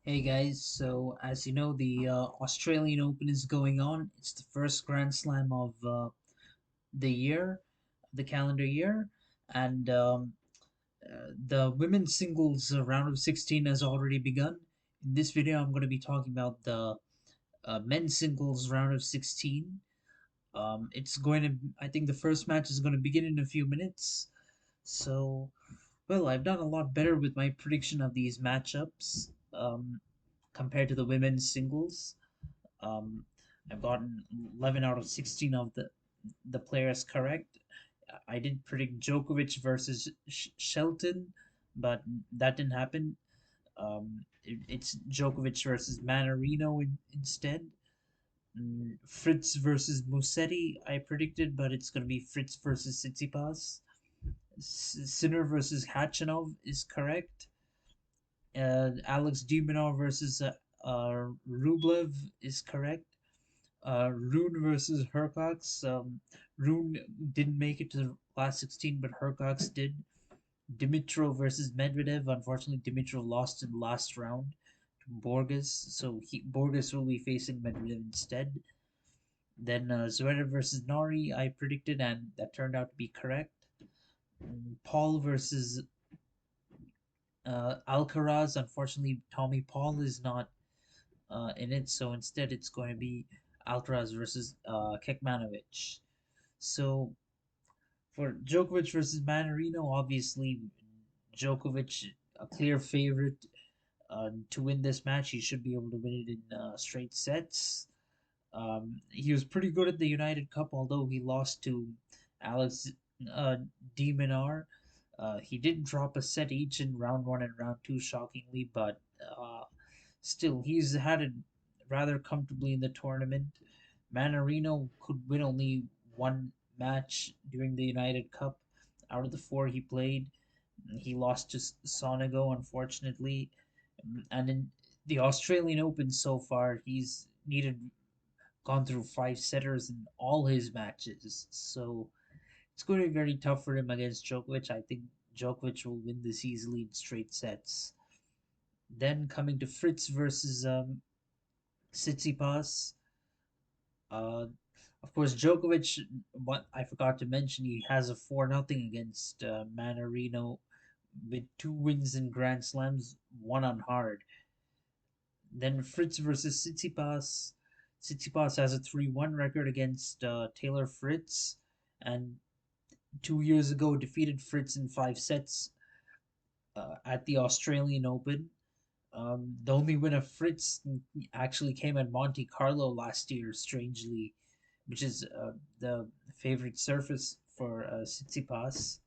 Hey guys, so as you know, the Australian Open is going on. It's the first Grand Slam of the year, the calendar year, and the women's singles round of 16 has already begun. In this video, I'm going to be talking about the men's singles round of 16. It's going to, I think the first match is going to begin in a few minutes. So, well, I've done a lot better with my prediction of these matchups. Compared to the women's singles. Um, I've gotten 11 out of 16 of the players correct. I did predict Djokovic versus Shelton, but that didn't happen. It's Djokovic versus Manarino instead. Fritz versus Musetti, I predicted, but it's going to be Fritz versus Tsitsipas. Sinner versus Khachanov is correct. Alex de Minaur versus Rublev is correct. Rune versus Hercox. Rune didn't make it to the last 16, but Hercox did. Dimitrov versus Medvedev. Unfortunately, Dimitrov lost in the last round to Borges, so Borges will be facing Medvedev instead. Then Zverev versus Nari, I predicted, and that turned out to be correct. Paul versus Alcaraz. Unfortunately, Tommy Paul is not in it, so instead it's going to be Alcaraz versus Kekmanovic. So for Djokovic versus Manarino, obviously Djokovic a clear favorite to win this match. He should be able to win it in straight sets. He was pretty good at the United Cup, although he lost to Alex uh, de Minaur. He did drop a set each in round one and round two, shockingly, but still, he's had it rather comfortably in the tournament. Manarino could win only one match during the United Cup out of the four he played. He lost to Sonego, unfortunately. And in the Australian Open so far, he's gone through five setters in all his matches. So it's going to be very tough for him against Djokovic. I think Djokovic will win this easily in straight sets. Then coming to Fritz versus Tsitsipas. Uh, of course, Djokovic. What I forgot to mention, he has a 4-0 against Manarino, with two wins in Grand Slams, one on hard. Then Fritz versus Tsitsipas. Tsitsipas has a 3-1 record against Taylor Fritz, and 2 years ago defeated Fritz in five sets at the Australian Open. The only win of Fritz actually came at Monte Carlo last year, strangely, which is the favorite surface for Tsitsipas.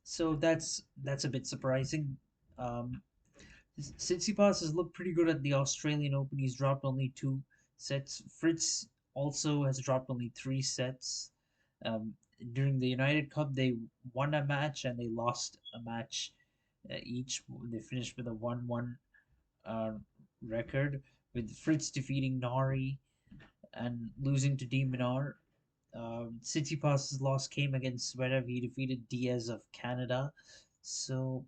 So that's a bit surprising. Um, Tsitsipas has looked pretty good at the Australian Open. He's dropped only two sets. Fritz also has dropped only three sets. Um, During the United Cup, they won a match and they lost a match each. They finished with a 1-1 uh, record, with Fritz defeating Nari and losing to de Minaur. Tsitsipas's loss came against Zverev. He defeated Diaz of Canada. So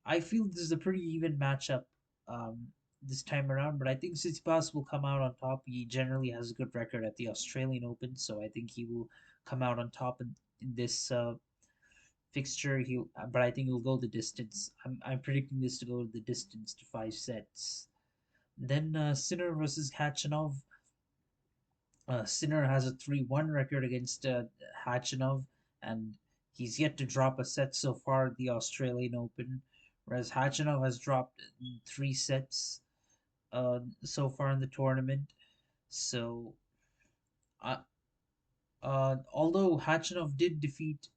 I feel this is a pretty even matchup um, this time around, but I think Tsitsipas will come out on top. He generally has a good record at the Australian Open, so I think he will come out on top in this fixture. But I think he'll go the distance. I'm predicting this to go the distance to five sets. Then Sinner versus Khachanov. Sinner has a 3-1 record against Khachanov, and he's yet to drop a set so far at the Australian Open, whereas Khachanov has dropped three sets so far in the tournament. So, uh, although Khachanov did defeat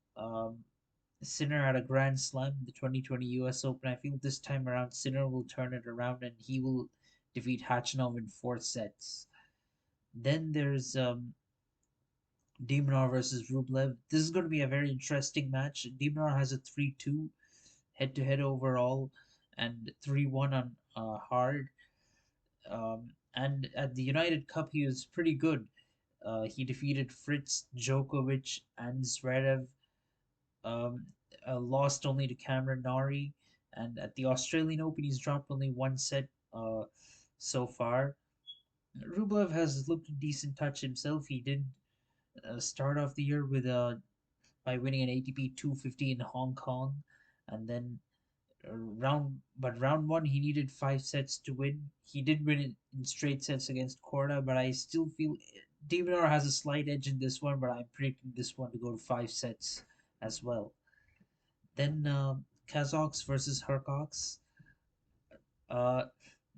Sinner at a Grand Slam, the 2020 US Open, I feel this time around Sinner will turn it around and he will defeat Khachanov in four sets. Then there's de Minaur versus Rublev. This is going to be a very interesting match. de Minaur has a 3-2 head-to-head overall and 3-1 on hard. And at the United Cup, he was pretty good. He defeated Fritz, Djokovic, and Zverev. Um, lost only to Cameron Norrie. And at the Australian Open, he's dropped only one set so far. Rublev has looked a decent touch himself. He did start off the year with by winning an ATP 250 in Hong Kong, and then round one he needed 5 sets to win. He did win it in straight sets against Korda, but I still feel Demonar has a slight edge in this one. But I'm predicting this one to go to 5 sets as well. Then Kazakhs versus Hercox. Uh,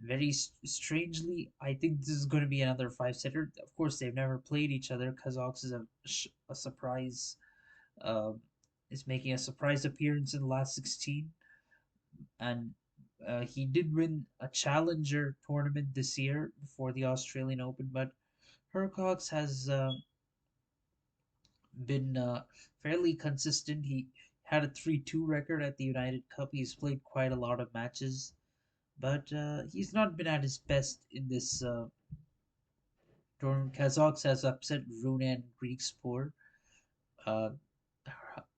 very strangely, I think this is going to be another 5 setter. Of course, they've never played each other. Kazakhs is a surprise. Um, is making a surprise appearance in the last 16, and he did win a challenger tournament this year before the Australian Open. But Hercox has been fairly consistent. He had a 3-2 record at the United Cup. He's played quite a lot of matches, but he's not been at his best in this tournament. Kazakhs has upset Rune and Griekspoor. Uh,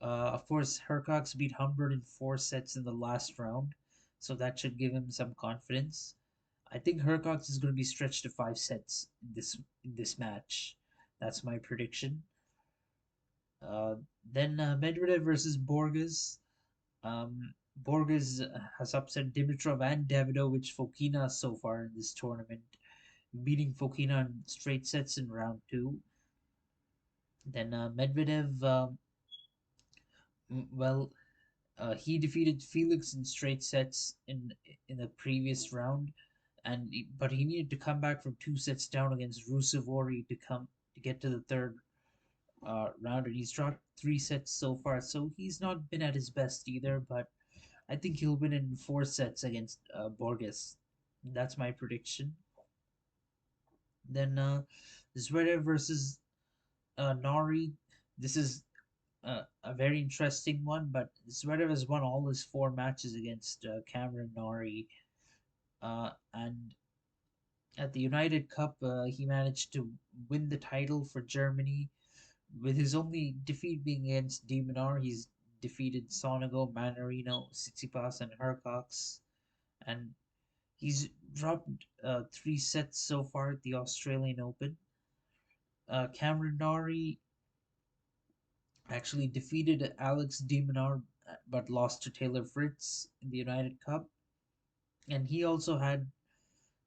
of course, Hercox beat Humbert in 4 sets in the last round, so that should give him some confidence. I think Hercox is going to be stretched to 5 sets in this match. That's my prediction. Uh, then Medvedev versus Borges. Borges has upset Dimitrov and Davidovich Fokina so far in this tournament, beating Fokina in straight sets in round two. Then Medvedev, well, he defeated Felix in straight sets in the previous round, but he needed to come back from 2 sets down against Rusevori to get to the third round, and he's dropped 3 sets so far. So he's not been at his best either, but I think he'll win in 4 sets against Borges. That's my prediction. Then Zverev versus Nari. This is a very interesting one, but Zverev has won all his 4 matches against Cameron Norrie. And at the United Cup, he managed to win the title for Germany, with his only defeat being against De Minaur. He's defeated Sonego, Manarino, Tsitsipas, and Hercox, and he's dropped 3 sets so far at the Australian Open. Cameron Norrie actually defeated Alex De Minaur, but lost to Taylor Fritz in the United Cup, and he also had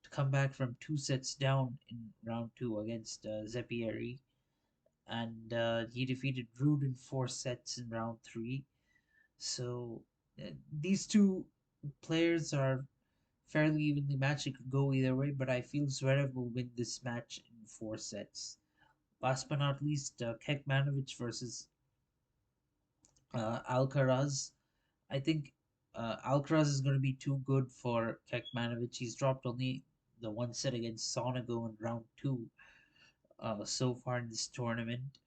to come back from 2 sets down in round two against Zeppieri, and he defeated Rude in 4 sets in round three. So these two players are fairly evenly matched. It could go either way, but I feel Zverev will win this match in 4 sets. Last but not least, Kekmanovic versus Alcaraz. I think Alcaraz is going to be too good for Kekmanovic. He's dropped only the 1 set against Sonego in round two so far in this tournament,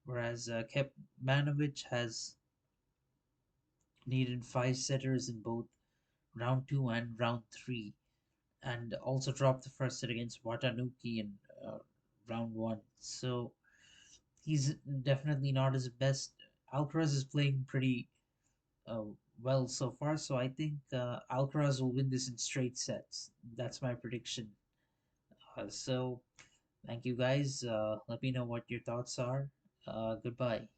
whereas Kekmanovic has needed 5 setters in both round two and round three, and also dropped the first set against Watanuki in round one. So he's definitely not his best. Alcaraz is playing pretty uh, well so far, so I think Alcaraz will win this in straight sets. That's my prediction. So thank you guys. Let me know what your thoughts are. Goodbye.